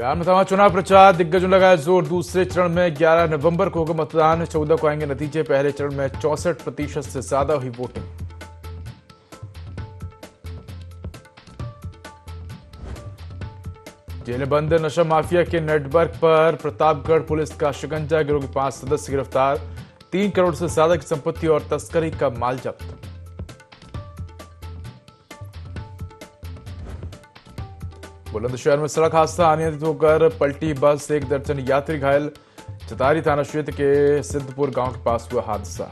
बिहार में चुनाव प्रचार दिग्गजों लगाया जोर। दूसरे चरण में 11 नवंबर को होगा मतदान। 14 को आएंगे नतीजे। पहले चरण में 64% से ज्यादा हुई वोटिंग। जेल बंद नशा माफिया के नेटवर्क पर प्रतापगढ़ पुलिस का शिकंजा। गिरोह के 5 सदस्य गिरफ्तार। 3 करोड़ से ज्यादा की संपत्ति और तस्करी का माल जब्त। बुलंदशहर में सड़क हादसा। अनियंत्रित होकर पलटी बस। 1 दर्जन यात्री घायल। चतारी थाना क्षेत्र के सिद्धपुर गांव के पास हुआ हादसा।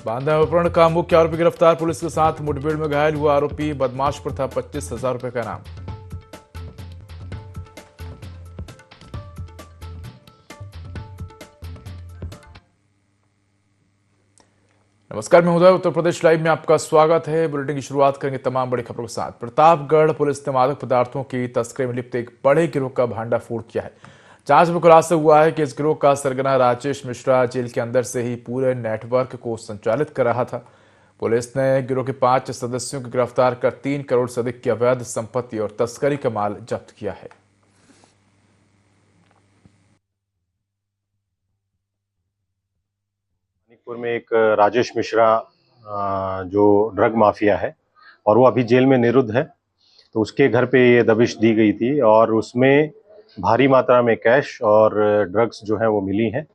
बांधा अपहरण का मुख्य आरोपी गिरफ्तार। पुलिस के साथ मुठभेड़ में घायल हुआ आरोपी। बदमाश पर था 25,000 रुपए का इनाम। नमस्कार, मैं उदय। उत्तर प्रदेश लाइव में आपका स्वागत है। बुलेटिन की शुरुआत करेंगे तमाम बड़ी खबरों के साथ। प्रतापगढ़ पुलिस ने मादक पदार्थों की तस्करी में लिप्त एक बड़े गिरोह का भांडाफोड़ किया है। जांच में खुलासा हुआ है कि इस गिरोह का सरगना राजेश मिश्रा जेल के अंदर से ही पूरे नेटवर्क को संचालित कर रहा था। पुलिस ने गिरोह के 5 सदस्यों को गिरफ्तार कर 3 करोड़ से अधिक की अवैध संपत्ति और तस्करी का माल जब्त किया है। मणिपुर में एक राजेश मिश्रा जो ड्रग माफिया है और वो अभी जेल में निरुद्ध है, तो उसके घर पे ये दबिश दी गई थी और उसमें भारी मात्रा में कैश और ड्रग्स जो है वो मिली हैं।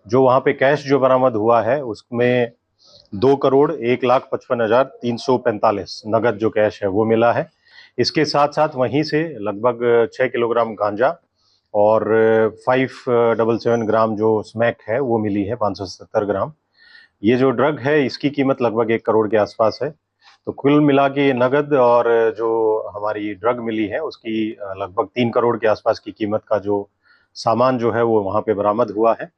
जो वहाँ पे कैश जो बरामद हुआ है उसमें 2,01,55,345 नगद जो कैश है वो मिला है। इसके साथ साथ वहीं से लगभग 6 किलोग्राम गांजा और 577 ग्राम जो स्मैक है वो मिली है, 570 ग्राम। ये जो ड्रग है इसकी कीमत लगभग 1 करोड़ के आसपास है। तो कुल मिला के नगद और जो हमारी ड्रग मिली है उसकी लगभग 3 करोड़ के आसपास की कीमत का जो सामान जो है वो वहाँ पे बरामद हुआ है।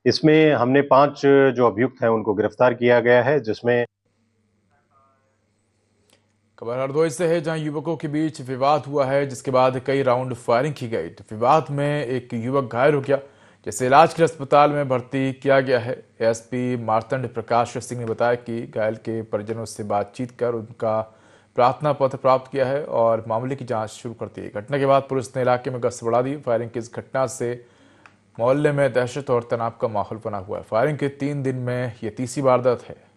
इसमें हमने 5 जो अभियुक्त हैं उनको गिरफ्तार किया गया है, जिसमें खबर हरदोई से है, जहां युवकों के बीच विवाद हुआ है, जिसके बाद कई राउंड फायरिंग की गई। तो विवाद में एक युवक घायल हो गया, जिसे इलाज के लिए अस्पताल में भर्ती किया गया है। एसपी मार्तंड प्रकाश सिंह ने बताया कि घायल के परिजनों से बातचीत कर उनका प्रार्थना पत्र प्राप्त किया है और मामले की जांच शुरू कर दी है। घटना के बाद पुलिस ने इलाके में गश्त बढ़ा दी। फायरिंग की इस घटना से मोहल्ले में दहशत और तनाव का माहौल बना हुआ है। फायरिंग के 3 दिन में यह तीसरी वारदात है।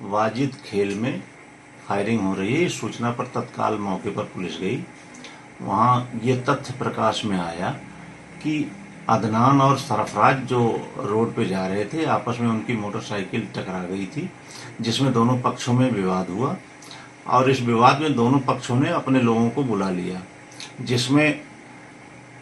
वाजिद खेल में फायरिंग हो रही है। इस सूचना पर तत्काल मौके पर पुलिस गई। वहाँ ये तथ्य प्रकाश में आया कि अदनान और सरफराज जो रोड पे जा रहे थे, आपस में उनकी मोटरसाइकिल टकरा गई थी, जिसमें दोनों पक्षों में विवाद हुआ और इस विवाद में दोनों पक्षों ने अपने लोगों को बुला लिया, जिसमें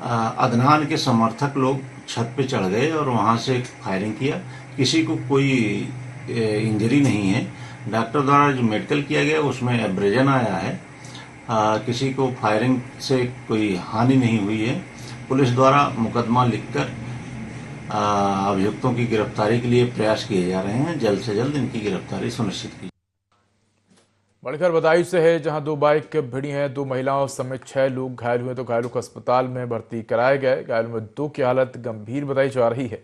अदनान के समर्थक लोग छत पे चढ़ गए और वहाँ से फायरिंग किया। किसी को कोई इंजरी नहीं है। डॉक्टर द्वारा जो मेडिकल किया गया उसमें एब्रेजन आया है। किसी को फायरिंग से कोई हानि नहीं हुई है। पुलिस द्वारा मुकदमा लिखकर अभियुक्तों की गिरफ्तारी के लिए प्रयास किए जा रहे हैं। जल्द से जल्द इनकी गिरफ्तारी सुनिश्चित की। बढ़कर बदायूं से है, जहां 2 बाइक भिड़ी हैं। 2 महिलाओं समेत 6 लोग घायल हुए, तो घायलों को अस्पताल में भर्ती कराए गए। घायलों में 2 की हालत गंभीर बताई जा रही है।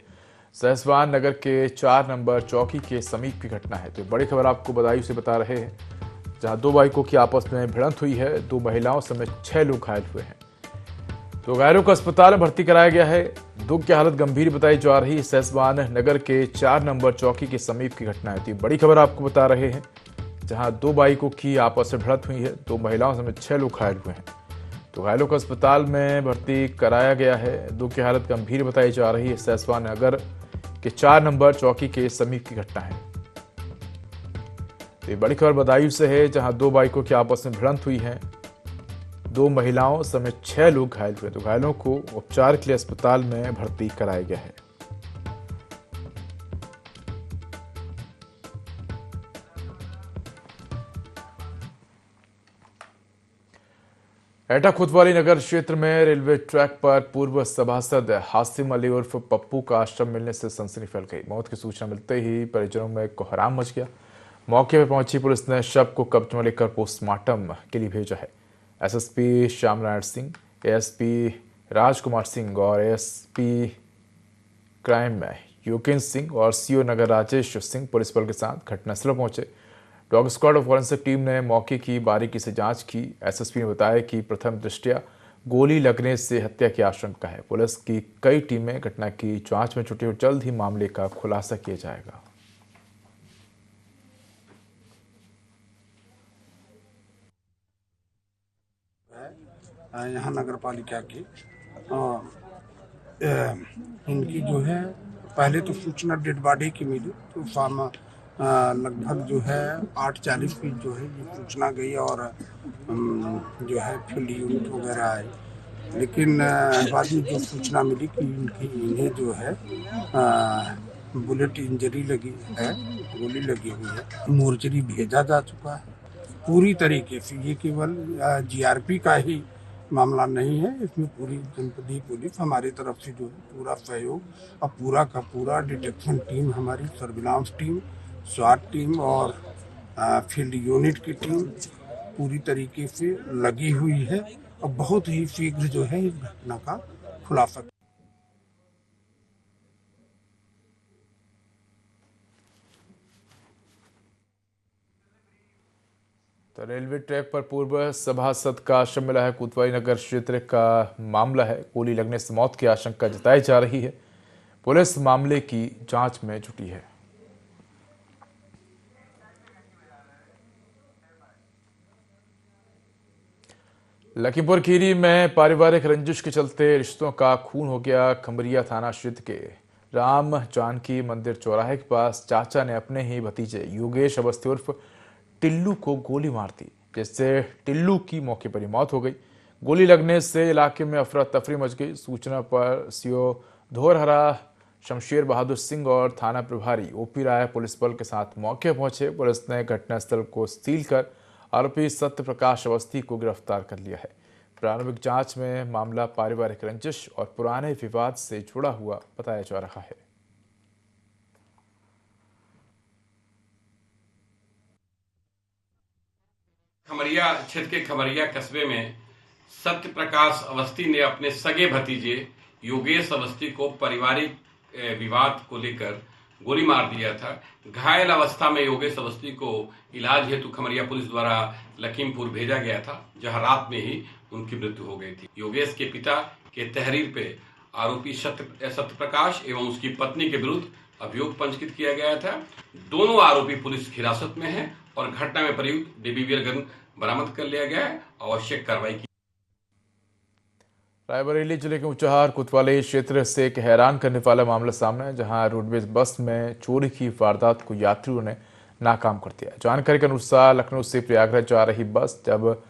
सहसवान नगर के 4 नंबर चौकी के समीप की घटना है। तो बड़ी खबर आपको बदायूं से बता रहे हैं, जहां 2 बाइकों की आपस में भिड़ंत हुई है। 2 महिलाओं समेत 6 लोग घायल हुए हैं। तो घायलों को अस्पताल में भर्ती कराया गया है। 2 की हालत गंभीर बताई जा रही है। सहसवान नगर के 4 नंबर चौकी के समीप की घटना है। तो बड़ी खबर आपको बता रहे हैं, जहां 2 बाइकों की आपस में भिड़ंत हुई है। 2 महिलाओं समेत 6 लोग घायल हुए हैं। तो घायलों को अस्पताल में भर्ती कराया गया है। 2 की हालत गंभीर बताई जा रही है। सहसवान नगर के 4 नंबर चौकी के समीप की घटना है। तो बड़ी खबर बदायूं से है, जहां 2 बाइकों की आपस में भिड़ंत हुई है। 2 महिलाओं समेत 6 लोग घायल हुए। तो घायलों को उपचार के लिए अस्पताल में भर्ती कराया गया है। एटा कोतवाली नगर क्षेत्र में रेलवे ट्रैक पर पूर्व सभासद हासिम अली उर्फ पप्पू का आश्रम मिलने से सनसनी फैल गई। मौत की सूचना मिलते ही परिजनों में कोहराम मच गया। मौके पर पहुंची पुलिस ने शव को कब्जे में लेकर पोस्टमार्टम के लिए भेजा है। एसएसपी श्यामनारायण सिंह, एएसपी राजकुमार सिंह और एएसपी क्राइम में योगेंद्र सिंह और सीओ नगर राजेश सिंह पुलिस बल के साथ घटनास्थल पहुंचे। डॉग स्क्वाड और फॉरेंसिक टीम ने मौके की बारीकी से जांच की। एसएसपी ने बताया कि प्रथम दृष्टया गोली लगने से हत्या की आशंका है। पुलिस की कई टीमें घटना की जांच में जुटी और जल्द ही मामले का खुलासा किया जाएगा। यहाँ नगर पालिका की इनकी जो है पहले तो सूचना डेड बॉडी की मिली, तो शाम लगभग जो है 8:40 की जो है ये सूचना गई और जो है फील्ड यूनिट वगैरह आए, लेकिन बाद में जो सूचना मिली कि इन्हें जो है बुलेट इंजरी लगी है, गोली लगी हुई है। मोर्चरी भेजा जा चुका है पूरी तरीके से। ये केवल जीआरपी का ही मामला नहीं है, इसमें पूरी जनपदीय पुलिस हमारी तरफ से जो है पूरा सहयोग और पूरा का पूरा डिटेक्शन टीम, हमारी सर्विलांस टीम, स्वाट टीम और फील्ड यूनिट की टीम पूरी तरीके से लगी हुई है और बहुत ही शीघ्र जो है इस घटना का खुलासा। तो रेलवे ट्रैक पर पूर्व सभासद का शव मिला है। कोतवाली नगर क्षेत्र का मामला है। गोली लगने से मौत की आशंका जताई जा रही है। पुलिस मामले की जांच में जुटी है। लखीमपुर खीरी में पारिवारिक रंजिश के चलते रिश्तों का खून हो गया। खमरिया थाना क्षेत्र के राम जानकी मंदिर चौराहे के पास चाचा ने अपने ही भतीजे योगेश अवस्थी उर्फ टिल्लू को गोली मार दी, जिससे टिल्लू की मौके पर ही मौत हो गई। गोली लगने से इलाके में अफरा तफरी मच गई। सूचना पर सीओ धोरहरा शमशेर बहादुर सिंह और थाना प्रभारी ओपी राय पुलिस बल के साथ मौके पहुंचे। पुलिस ने घटनास्थल को सील कर आरोपी सत्य प्रकाश अवस्थी को गिरफ्तार कर लिया है। प्रारंभिक जांच में मामला पारिवारिक रंजिश और पुराने विवाद से जुड़ा हुआ बताया जा रहा है। खमरिया क्षेत्र के खमरिया कस्बे में सत्य प्रकाश अवस्थी ने अपने सगे भतीजे योगेश अवस्थी को पारिवारिक विवाद को लेकर गोली मार दिया था। घायल अवस्था में योगेश अवस्थी को इलाज हेतु खमरिया पुलिस द्वारा लखीमपुर भेजा गया था, जहां रात में ही उनकी मृत्यु हो गई थी। योगेश के पिता के तहरीर पे आरोपी सत्य प्रकाश एवं उसकी पत्नी के विरुद्ध अभियोग पंजीकृत किया गया था। दोनों आरोपी पुलिस हिरासत में हैं और घटना में प्रयुक्त डेबिवियर गन बरामद कर लिया गया है। आवश्यक कार्रवाई की। रायबरेली जिले के ऊंचाहार कोतवाली क्षेत्र से एक हैरान करने वाला मामला सामने है, जहां रोडवेज बस में चोरी की वारदात को यात्रियों ने नाकाम कर दिया। जानकारी के अनुसार लखनऊ से प्रयागराज जा रही बस जब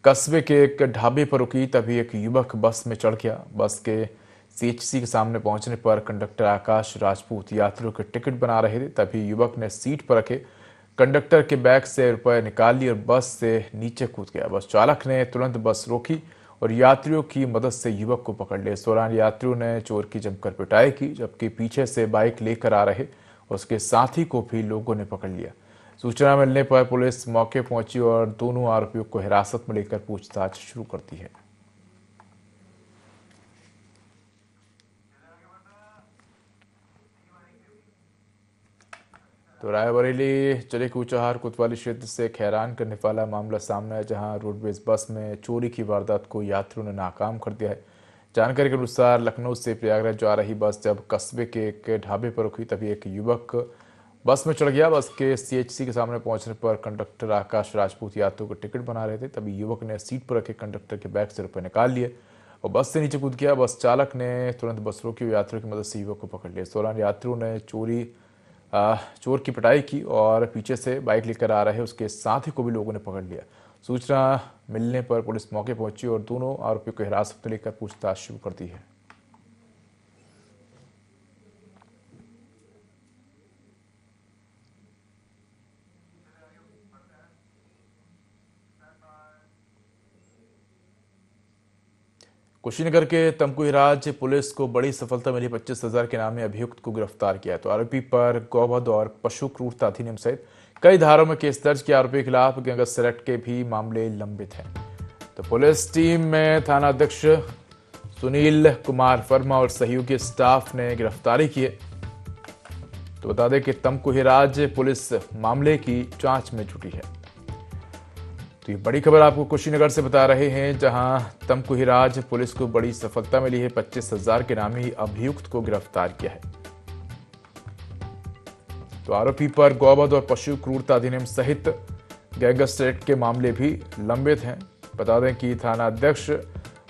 कस्बे के एक ढाबे पर रुकी, तभी एक युवक बस में चढ़ गया। बस के सीएचसी के सामने पहुंचने पर कंडक्टर आकाश राजपूत यात्रियों के टिकट बना रहे थे, तभी युवक ने सीट पर रखे कंडक्टर के बैग से रुपए निकाल लिए और बस से नीचे कूद गया। बस चालक ने तुरंत बस रोकी और यात्रियों की मदद से युवक को पकड़ लिया। इस दौरान यात्रियों ने चोर की जमकर पिटाई की, जबकि पीछे से बाइक लेकर आ रहे उसके साथी को भी लोगों ने पकड़ लिया। सूचना मिलने पर पुलिस मौके पहुंची और दोनों आरोपियों को हिरासत में लेकर पूछताछ शुरू कर दी है। तो रायबरेली जिले के ऊंचाहार कोतवाली क्षेत्र से एक हैरान करने वाला मामला सामने है, जहां रोडवेज बस में चोरी की वारदात को यात्रियों ने नाकाम कर दिया है। जानकारी के अनुसार लखनऊ से प्रयागराज जा रही बस जब कस्बे के एक ढाबे पर रुकी, तभी एक युवक बस में चढ़ गया। बस के सीएचसी के सामने पहुंचने पर कंडक्टर आकाश राजपूत यात्रियों को टिकट बना रहे थे, तभी युवक ने सीट पर रखे कंडक्टर के बैग से रुपए निकाल लिए और बस से नीचे कूद गया। बस चालक ने तुरंत बस रोकी और यात्रियों की मदद से युवक को पकड़ लिया। इस दौरान यात्रियों ने चोर की पिटाई की और पीछे से बाइक लेकर आ रहे उसके साथी को भी लोगों ने पकड़ लिया। सूचना मिलने पर पुलिस मौके पहुंची और दोनों आरोपियों को हिरासत में लेकर पूछताछ शुरू कर दी है। कुशीनगर के तमकुहीराज पुलिस को बड़ी सफलता मिली। 25,000 के नामे अभियुक्त को गिरफ्तार किया। तो आरोपी पर गौवध और पशु क्रूरता अधिनियम सहित कई धाराओं में केस दर्ज किया। आरोपी के खिलाफ गैंगस्टर एक्ट के भी मामले लंबित हैं। तो पुलिस टीम में थाना अध्यक्ष सुनील कुमार वर्मा और सहयोगी स्टाफ ने गिरफ्तारी की है। तो बता दें कि तमकु हिराज पुलिस मामले की जांच में जुटी है। तो ये बड़ी खबर आपको कुशीनगर से बता रहे हैं, जहां तमकु हिराज पुलिस को बड़ी सफलता मिली है। 25,000 के नामी अभियुक्त को गिरफ्तार किया है। तो आरोपी पर गौवध और पशु क्रूरता अधिनियम सहित गैंगस्टर एक्ट के मामले भी लंबित हैं। बता दें कि थाना अध्यक्ष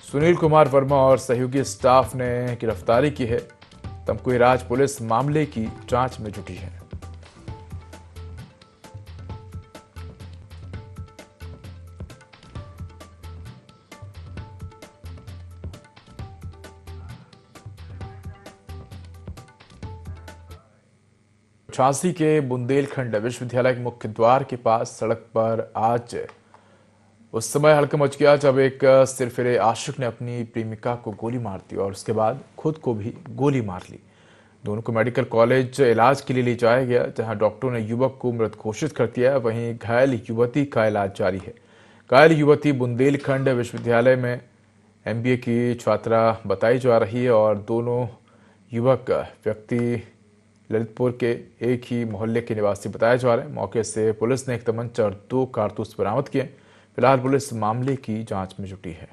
सुनील कुमार वर्मा और सहयोगी स्टाफ ने गिरफ्तारी की है। तमकु हिराज पुलिस मामले की जांच में जुटी है। झांसी के बुंदेलखंड विश्वविद्यालय के मुख्य द्वार के पास सड़क पर आज उस समय हड़कंप मच गया जब एक सिरफिरे आशिक ने अपनी प्रेमिका को गोली मार दी और उसके बाद खुद को भी गोली मार ली। दोनों को मेडिकल कॉलेज इलाज के लिए ले जाया गया, जहां डॉक्टरों ने युवक को मृत घोषित कर दिया। वहीं घायल युवती का इलाज जारी है। घायल युवती बुंदेलखंड विश्वविद्यालय में MBA की छात्रा बताई जा रही है और दोनों युवक व्यक्ति ललितपुर के एक ही मोहल्ले के निवासी बताए जा रहे हैं। मौके से पुलिस ने एक तमंचा और 2 कारतूस बरामद किए। फिलहाल पुलिस मामले की जांच में जुटी है।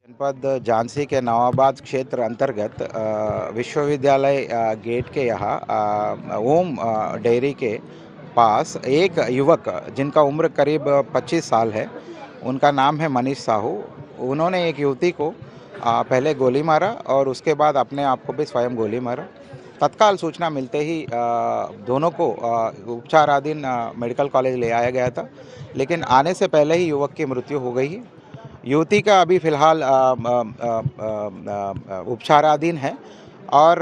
जनपद झांसी के नवाबाद क्षेत्र अंतर्गत विश्वविद्यालय गेट के यहाँ ओम डेयरी के पास एक युवक जिनका उम्र करीब 25 साल है, उनका नाम है मनीष साहू। उन्होंने एक युवती को पहले गोली मारा और उसके बाद अपने आप को भी स्वयं गोली मारा। तत्काल सूचना मिलते ही दोनों को उपचाराधीन मेडिकल कॉलेज ले आया गया था, लेकिन आने से पहले ही युवक की मृत्यु हो गई है। युवती का अभी फिलहाल उपचाराधीन है और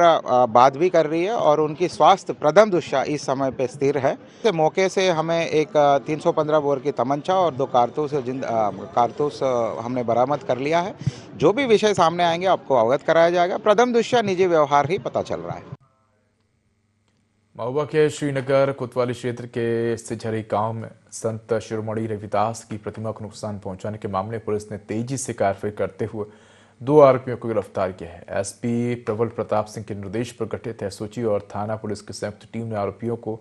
बात भी कर रही है और उनकी स्वास्थ्य प्रथम दृष्टया इस समय पे स्थिर है। मौके से हमें एक 315 बोर की तमंचा और 2 कारतूस हमने बरामद कर लिया है। जो भी विषय सामने आएंगे आपको अवगत कराया जाएगा। प्रथम दृष्टया निजी व्यवहार ही पता चल रहा है। महुआ के श्रीनगर कोतवाली क्षेत्र के सिझरी गांव में संत शिरोमणि रविदास की प्रतिमा को नुकसान पहुंचाने के मामले में पुलिस ने तेजी से कार्रवाई करते हुए 2 आरोपियों को गिरफ्तार किया है। SP प्रबल प्रताप सिंह के निर्देश पर गठित SOG और थाना पुलिस की संयुक्त टीम ने आरोपियों को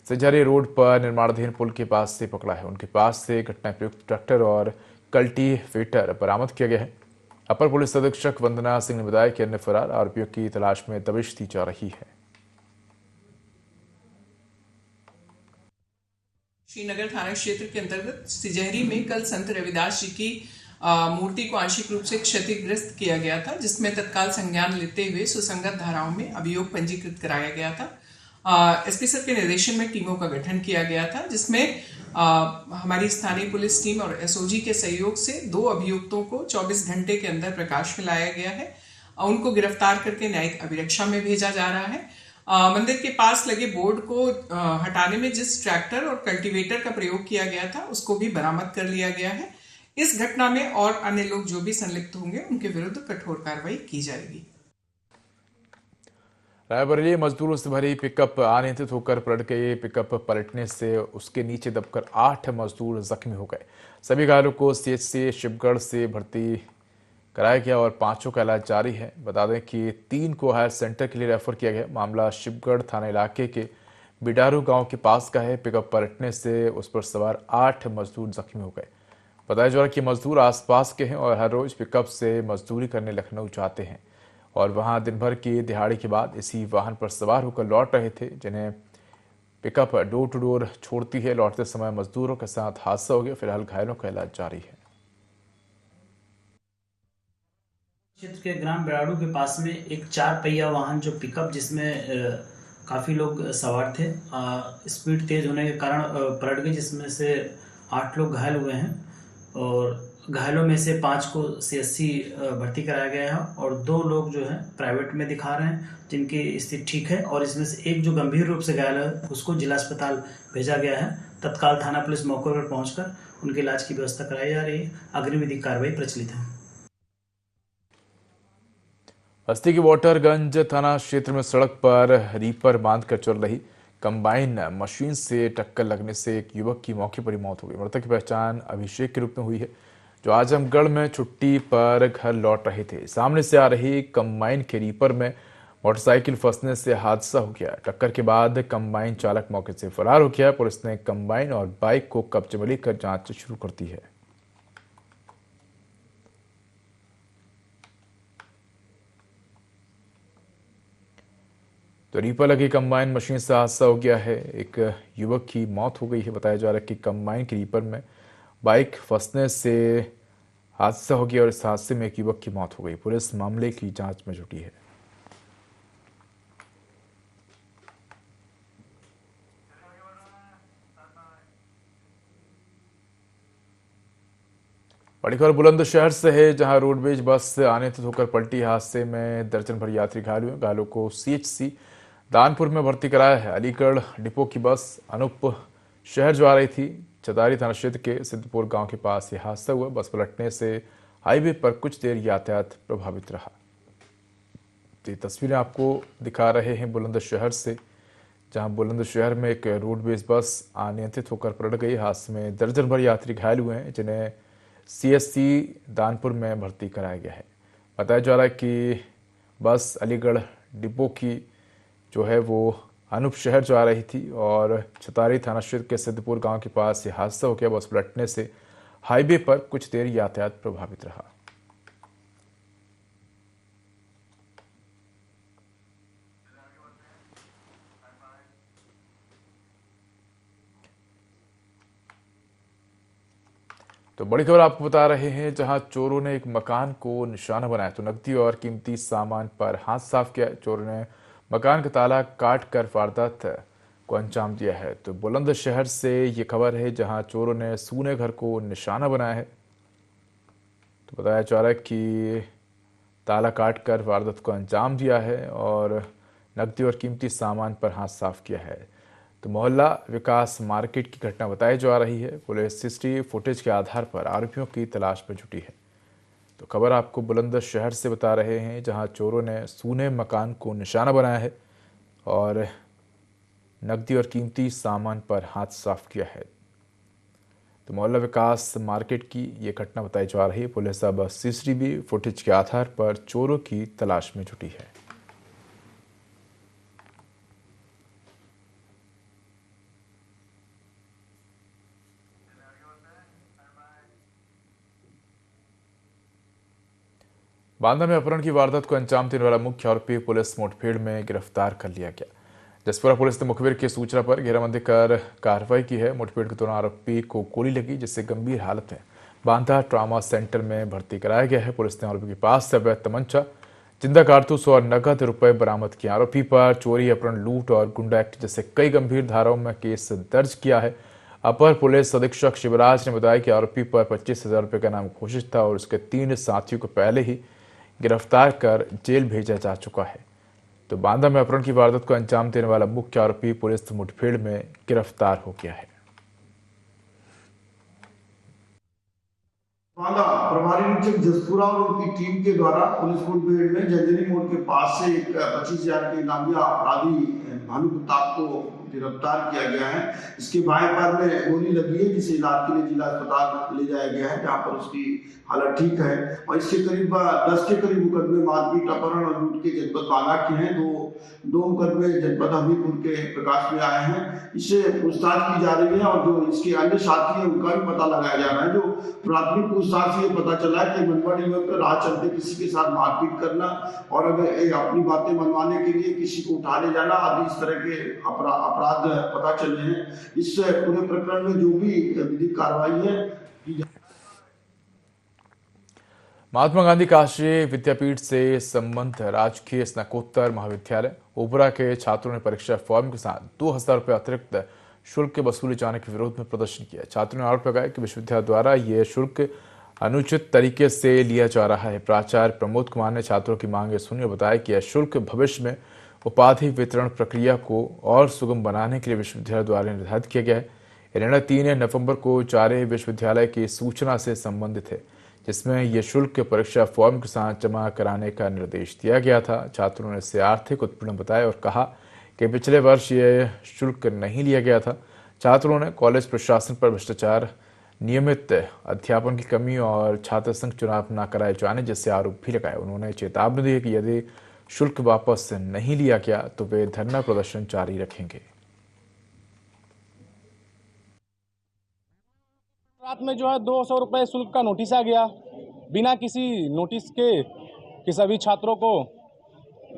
सिझरी रोड पर निर्माणाधीन पुल के पास से पकड़ा है। उनके पास से घटना प्रयुक्त ट्रैक्टर और कल्टीवेटर बरामद किया गया है। अपर पुलिस अधीक्षक वंदना सिंह ने बताया कि अन्य फरार आरोपियों की तलाश में दबिश दी जा रही है। श्रीनगर थाना क्षेत्र के अंतर्गत सिजहरी में कल संत रविदास जी की मूर्ति को आंशिक रूप से क्षतिग्रस्त किया गया था, जिसमें तत्काल संज्ञान लेते हुए सुसंगत धाराओं में अभियोग पंजीकृत कराया गया था। SP सर के निर्देशन में टीमों का गठन किया गया था, जिसमें हमारी स्थानीय पुलिस टीम और SOG के सहयोग से 2 अभियुक्तों को 24 घंटे के अंदर प्रकाश में लाया गया है। उनको गिरफ्तार करके न्यायिक अभिरक्षा में भेजा जा रहा है। मंदिर के पास लगे बोर्ड को हटाने में जिस ट्रैक्टर और कल्टीवेटर का प्रयोग किया गया था, उसको भी बरामद कर लिया गया है। इस घटना में और अन्य लोग जो भी संलिप्त होंगे उनके विरुद्ध कठोर कार्रवाई की जाएगी। रायबरेली मजदूरों से भरी पिकअप अनियंत्रित होकर पलट गई। पिकअप पलटने से उसके नीचे दबकर 8 मजदूर जख्मी हो गए। सभी घायलों को CHC शिवगढ़ से भर्ती कराया गया और 5 का इलाज जारी है। बता दें कि 3 को हायर सेंटर के लिए रेफर किया गया। मामला शिवगढ़ थाना इलाके के बिडारू गांव के पास का है। पिकअप पलटने से उस पर सवार 8 मजदूर जख्मी हो गए। बताया जा रहा है कि मजदूर आसपास के हैं और हर रोज पिकअप से मजदूरी करने लखनऊ जाते हैं और वहां दिन भर की दिहाड़ी के बाद इसी वाहन पर सवार होकर लौट रहे थे, जिन्हें पिकअप डोर टू डोर छोड़ती है। लौटते समय मजदूरों के साथ हादसा हो गया। फिलहाल घायलों का इलाज जारी है। क्षेत्र के ग्राम बेड़ाड़ू के पास में एक 4 पहिया वाहन जो पिकअप जिसमें काफ़ी लोग सवार थे, स्पीड तेज होने के कारण पलट गई, जिसमें से 8 लोग घायल हुए हैं और घायलों में से 5 को CHC भर्ती कराया गया है और 2 लोग जो है प्राइवेट में दिखा रहे हैं, जिनकी स्थिति ठीक है और इसमें से एक जो गंभीर रूप से घायल है उसको जिला अस्पताल भेजा गया है। तत्काल थाना पुलिस मौके पर पहुंचकर उनके इलाज की व्यवस्था कराई जा रही है। अग्रिम विधिक कार्रवाई प्रचलित है। बस्ती के वाटरगंज थाना क्षेत्र में सड़क पर रीपर बांधकर चल रही कंबाइन मशीन से टक्कर लगने से एक युवक की मौके पर ही मौत हो गई। मृतक की पहचान अभिषेक के रूप में हुई है, जो आजमगढ़ में छुट्टी पर घर लौट रहे थे। सामने से आ रही कंबाइन के रीपर में मोटरसाइकिल फंसने से हादसा हो गया। टक्कर के बाद कंबाइन चालक मौके से फरार हो गया। पुलिस ने कंबाइन और बाइक को कब्जे में लेकर जांच शुरू कर दी है। तो रीपर लगी कंबाइन मशीन से हादसा हो गया है। एक युवक की मौत हो गई है। बताया जा रहा है कि कंबाइन के रीपर में बाइक फंसने से हादसा हो गया और इस हादसे में एक युवक की मौत हो गई। पुलिस मामले की जांच में जुटी है। बड़ी खबर बुलंदशहर से है, जहां रोडवेज बस अनियंत्रित होकर पलटी। हादसे में दर्जन भर यात्री घायल हुए। घायलों को सीएचसी दानपुर में भर्ती कराया है। अलीगढ़ डिपो की बस अनूप शहर जो आ रही थी। चदारी थाना क्षेत्र के सिद्धपुर गांव के पास यह हादसा हुआ। बस पलटने से हाईवे पर कुछ देर यातायात प्रभावित रहा। ये तस्वीरें आपको दिखा रहे हैं बुलंदशहर से, जहां बुलंदशहर में एक रोडवेज बस अनियंत्रित होकर पलट गई। हादसे में दर्जन भर यात्री घायल हुए हैं, जिन्हें सीएससी दानपुर में भर्ती कराया गया है। बताया जा रहा है कि बस अलीगढ़ डिपो की जो है वो अनूप शहर जो आ रही थी और चतारी थाना क्षेत्र के सिद्धपुर गांव के पास यह हादसा हो गया। बस पलटने से हाईवे पर कुछ देर यातायात प्रभावित रहा। तो बड़ी खबर आपको बता रहे हैं, जहां चोरों ने एक मकान को निशाना बनाया तो नकदी और कीमती सामान पर हाथ साफ किया। चोरों ने मकान का ताला काट कर वारदात को अंजाम दिया है। तो बुलंदशहर से ये खबर है, जहां चोरों ने सूने घर को निशाना बनाया है। तो बताया जा रहा है कि ताला काट कर वारदात को अंजाम दिया है और नकदी और कीमती सामान पर हाथ साफ किया है। तो मोहल्ला विकास मार्केट की घटना बताई जा रही है। पुलिस सीसीटीवी फुटेज के आधार पर आरोपियों की तलाश में जुटी है। तो खबर आपको बुलंदशहर से बता रहे हैं, जहां चोरों ने सूने मकान को निशाना बनाया है और नकदी और कीमती सामान पर हाथ साफ किया है। तो मोहल्ला विकास मार्केट की ये घटना बताई जा रही है। पुलिस अब सीसीटीवी फुटेज के आधार पर चोरों की तलाश में जुटी है। बांदा में अपहरण की वारदात को अंजाम देने वाला मुख्य आरोपी पुलिस मुठभेड़ में गिरफ्तार कर लिया गया। जसपुरा पुलिस ने मुखबिर की सूचना पर घेराबंदी कर कार्रवाई की है। मुठभेड़ के दौरान आरोपी को गोली लगी, जिससे गंभीर हालत में बांदा ट्रामा सेंटर में भर्ती कराया गया है। पुलिस ने आरोपी के पास से अवैध तमंचा, जिंदा कारतूस और नकद रुपए बरामद किए। आरोपी पर चोरी, अपहरण, लूट और गुंडा एक्ट जैसे कई गंभीर धाराओं में केस दर्ज किया है। अपर पुलिस अधीक्षक शिवराज ने बताया कि आरोपी पर 25,000 रुपये का नाम घोषित था और उसके 3 साथियों को पहले ही गिरफ्तार कर जेल भेजा जा चुका है। तो बांदा में अपहरण की वारदात को अंजाम देने वाला मुख्य आरोपी पुलिस मुठभेड़ में गिरफ्तार हो गया है। बांदा प्रभारी निरीक्षक जसपुरा और उनकी टीम के द्वारा पुलिस मुठभेड़ में जंजरी मोड़ के पास से एक 25,000 के इनामिया अपराधी भानु प्रताप को गिरफ्तार किया गया है। इसके बाएं पैर में गोली लगी है, जिसे इलाज के लिए जिला अस्पताल ले जाया गया है, जहां पर उसकी हालत ठीक है। और इसके करीब 10 के करीब मुकदमे मारपीट, अपहरण और लूट के जनपद बांदा के हैं। दो मुकदमे जनपद हमीरपुर के प्रकाश में आए हैं। इससे पूछताछ की जा रही है और जो इसके अन्य साथी हैं उनका भी पता लगाया जा रहा है। जो प्राथमिक पूछताछ से पता चला है कि मनवाड़ी युवक का राह चलते किसी के साथ मारपीट करना और अगर अपनी बातें मनवाने के लिए किसी को उठा ले जाना आदि इस तरह के अपराध पता चले हैं। इस पूरे प्रकरण में जो भी विधिक कार्रवाई है। महात्मा गांधी काशी विद्यापीठ से संबद्ध राजकीय स्नातकोत्तर महाविद्यालय ओबरा के छात्रों ने परीक्षा फॉर्म के साथ 2,000 रुपये अतिरिक्त शुल्क के वसूले जाने के विरोध में प्रदर्शन किया। छात्रों ने आरोप लगाया कि विश्वविद्यालय द्वारा यह शुल्क अनुचित तरीके से लिया जा रहा है। प्राचार्य प्रमोद कुमार ने छात्रों की मांगे सुनी और बताया कि यह शुल्क भविष्य में उपाधि वितरण प्रक्रिया को और सुगम बनाने के लिए विश्वविद्यालय द्वारा निर्धारित किया गया है। निर्णय 3 नवंबर को जारी विश्वविद्यालय की सूचना से संबंधित है, जिसमें यह शुल्क परीक्षा फॉर्म के साथ जमा कराने का निर्देश दिया गया था। छात्रों ने इसे आर्थिक उत्पीड़न बताया और कहा कि पिछले वर्ष ये शुल्क नहीं लिया गया था। छात्रों ने कॉलेज प्रशासन पर भ्रष्टाचार, नियमित अध्यापन की कमी और छात्र संघ चुनाव न कराए जाने जैसे आरोप भी लगाए। उन्होंने चेतावनी दी कि यदि शुल्क वापस नहीं लिया गया तो वे धरना प्रदर्शन जारी रखेंगे। रात में जो है 200 रुपये शुल्क का नोटिस आ गया। बिना किसी नोटिस के कि सभी छात्रों को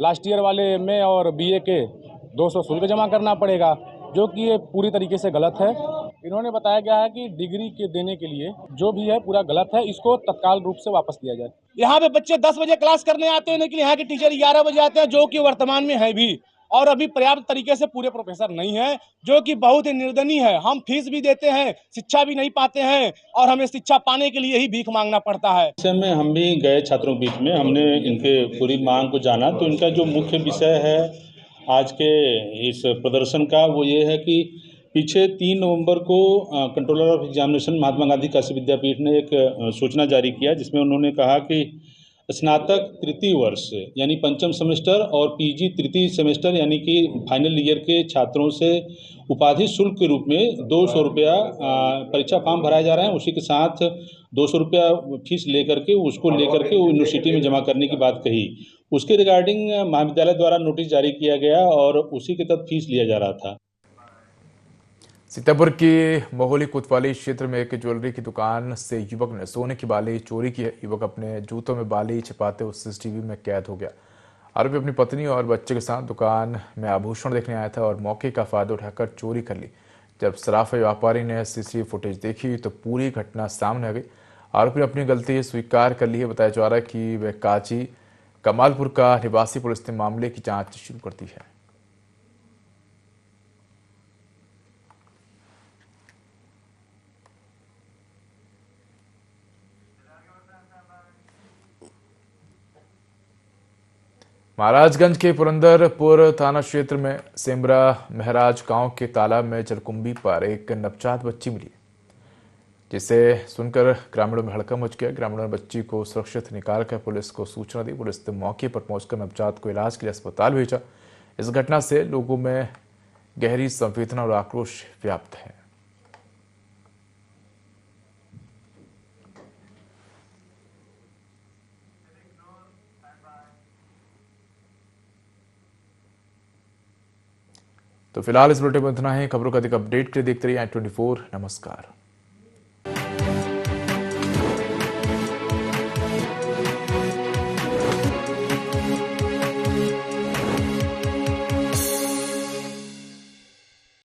लास्ट ईयर वाले में और बीए के 200 शुल्क जमा करना पड़ेगा, जो कि ये पूरी तरीके से गलत है। इन्होंने बताया गया है कि डिग्री के देने के लिए जो भी है पूरा गलत है, इसको तत्काल रूप से वापस दिया जाए। यहाँ पे बच्चे 10 बजे क्लास करने आते हैं, लेकिन यहाँ के टीचर 11 बजे आते हैं, जो कि वर्तमान में है भी, और अभी पर्याप्त तरीके से पूरे प्रोफेसर नहीं है, जो कि बहुत ही निर्दयनीय है। हम फीस भी देते हैं, शिक्षा भी नहीं पाते हैं, और हमें शिक्षा पाने के लिए ही भीख मांगना पड़ता है। इस में हम भी गए छात्रों के बीच में, हमने इनके पूरी मांग को जाना। तो इनका जो मुख्य विषय है आज के इस प्रदर्शन का, वो ये है कि पीछे 3 नवंबर को controller of examination Mahatma Gandhi Kashi विद्यापीठ ने एक सूचना जारी किया, जिसमें उन्होंने कहा कि स्नातक तृतीय वर्ष यानी पंचम सेमेस्टर और पीजी तृतीय सेमेस्टर यानी कि फाइनल ईयर के छात्रों से उपाधि शुल्क के रूप में 200 रुपया परीक्षा फॉर्म भराए जा रहे हैं। उसी के साथ 200 रुपया फीस लेकर के उसको लेकर के वो यूनिवर्सिटी में जमा करने की बात कही। उसके रिगार्डिंग महाविद्यालय द्वारा नोटिस जारी किया गया और उसी के तहत फीस लिया जा रहा था। सीतापुर की मोहली कोतवाली क्षेत्र में एक ज्वेलरी की दुकान से युवक ने सोने की बाली चोरी की है। युवक अपने जूतों में बाली छिपाते हुए सीसीटीवी में कैद हो गया। आरोपी अपनी पत्नी और बच्चे के साथ दुकान में आभूषण देखने आया था और मौके का फायदा उठाकर चोरी कर ली। जब सराफा व्यापारी ने सीसीटीवी फुटेज देखी तो पूरी घटना सामने आ गई। आरोपी ने अपनी गलती स्वीकार कर ली है। बताया जा रहा है कि वह काजी कमालपुर का निवासी। पुलिस ने मामले की जाँच शुरू कर दी है। महाराजगंज के पुरंदरपुर थाना क्षेत्र में सेमरा महराज गांव के तालाब में जलकुंभी पर एक नवजात बच्ची मिली, जिसे सुनकर ग्रामीणों में हड़कंप मच गया। ग्रामीणों ने बच्ची को सुरक्षित निकालकर पुलिस को सूचना दी। पुलिस ने मौके पर पहुंचकर नवजात को इलाज के लिए अस्पताल भेजा। इस घटना से लोगों में गहरी संवेदना और आक्रोश व्याप्त है। तो फिलहाल इस बुलेटिन में इतना ही। खबरों का अधिक अपडेट के लिए देखते रहिए i24। नमस्कार।